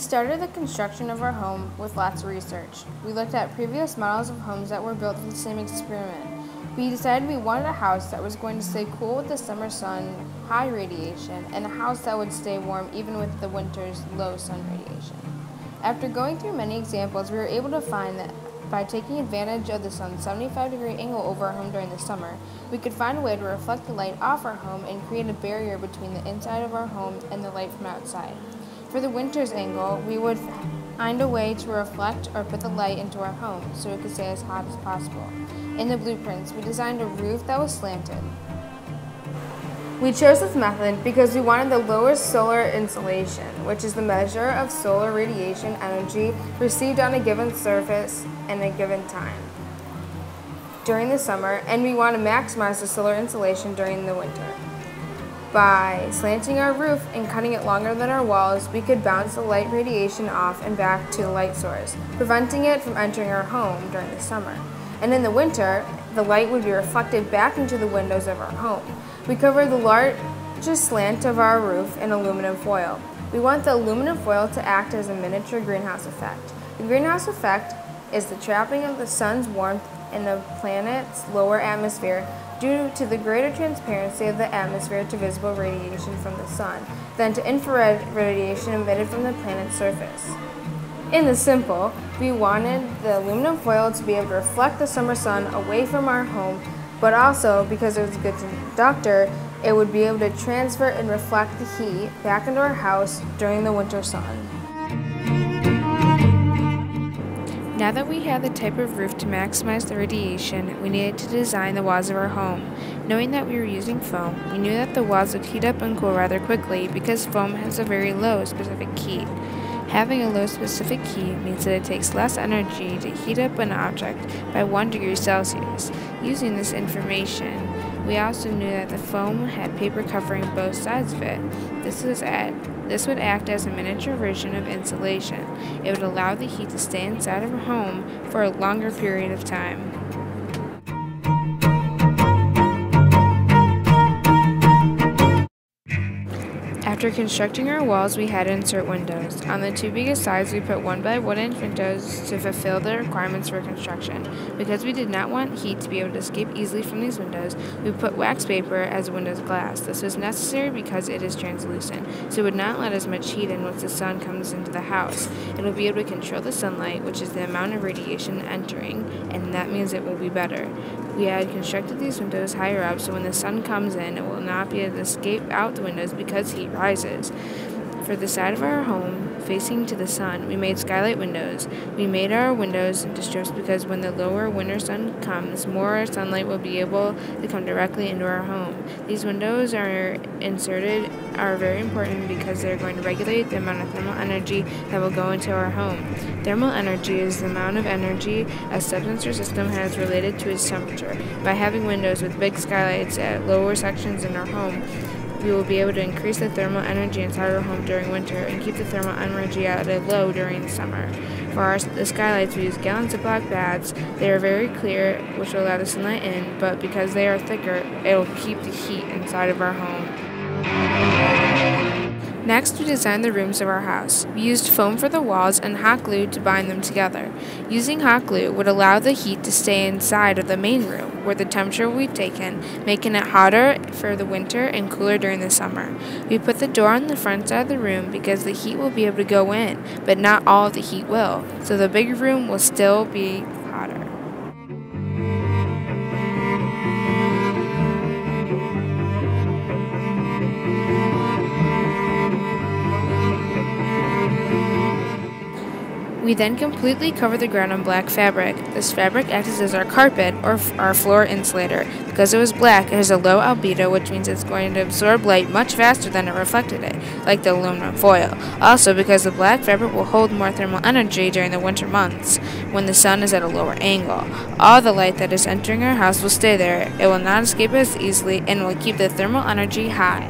started the construction of our home with lots of research. We looked at previous models of homes that were built with the same experiment. We decided we wanted a house that was going to stay cool with the summer sun, high radiation, and a house that would stay warm even with the winter's low sun radiation. After going through many examples, we were able to find that by taking advantage of the sun's 75-degree angle over our home during the summer, we could find a way to reflect the light off our home and create a barrier between the inside of our home and the light from outside. For the winter's angle, we would find a way to reflect or put the light into our home so it could stay as hot as possible. In the blueprints, we designed a roof that was slanted. We chose this method because we wanted the lowest solar insolation, which is the measure of solar radiation energy received on a given surface in a given time during the summer, and we want to maximize the solar insolation during the winter. By slanting our roof and cutting it longer than our walls, we could bounce the light radiation off and back to the light source, preventing it from entering our home during the summer. And in the winter, the light would be reflected back into the windows of our home. We covered the largest slant of our roof in aluminum foil. We want the aluminum foil to act as a miniature greenhouse effect. The greenhouse effect is the trapping of the sun's warmth in the planet's lower atmosphere due to the greater transparency of the atmosphere to visible radiation from the sun than to infrared radiation emitted from the planet's surface. In the simple, we wanted the aluminum foil to be able to reflect the summer sun away from our home, but also, because it was a good conductor, it would be able to transfer and reflect the heat back into our house during the winter sun. Now that we had the type of roof to maximize the radiation, we needed to design the walls of our home. Knowing that we were using foam, we knew that the walls would heat up and cool rather quickly because foam has a very low specific heat. Having a low specific heat means that it takes less energy to heat up an object by 1 degree Celsius. Using this information, we also knew that the foam had paper covering both sides of it. This would act as a miniature version of insulation. It would allow the heat to stay inside of our home for a longer period of time. After constructing our walls, we had to insert windows. On the 2 biggest sides, we put 1 by 1 inch windows to fulfill the requirements for construction. Because we did not want heat to be able to escape easily from these windows, we put wax paper as windows glass. This was necessary because it is translucent, so it would not let as much heat in once the sun comes into the house. It will be able to control the sunlight, which is the amount of radiation entering, and that means it will be better. We had constructed these windows higher up, so when the sun comes in, it will not be able to escape out the windows because heat rises. For the side of our home facing to the sun, we made skylight windows. We made our windows into strips because when the lower winter sun comes, more sunlight will be able to come directly into our home. These windows are very important because they're going to regulate the amount of thermal energy that will go into our home. Thermal energy is the amount of energy a substance or system has related to its temperature. By having windows with big skylights at lower sections in our home, we will be able to increase the thermal energy inside our home during winter and keep the thermal energy at a low during the summer. For the skylights, we use gallons of black pads. They are very clear, which will allow the sunlight in, but because they are thicker, it will keep the heat inside of our home. Next, we designed the rooms of our house. We used foam for the walls and hot glue to bind them together. Using hot glue would allow the heat to stay inside of the main room, where the temperature will be taken, making it hotter for the winter and cooler during the summer. We put the door on the front side of the room because the heat will be able to go in, but not all of the heat will, so the big room will still be hotter. We then completely cover the ground in black fabric. This fabric acts as our carpet or our floor insulator. Because it was black, it has a low albedo, which means it's going to absorb light much faster than it reflected it, like the aluminum foil. Also, because the black fabric will hold more thermal energy during the winter months, when the sun is at a lower angle. All the light that is entering our house will stay there. It will not escape as easily and will keep the thermal energy high.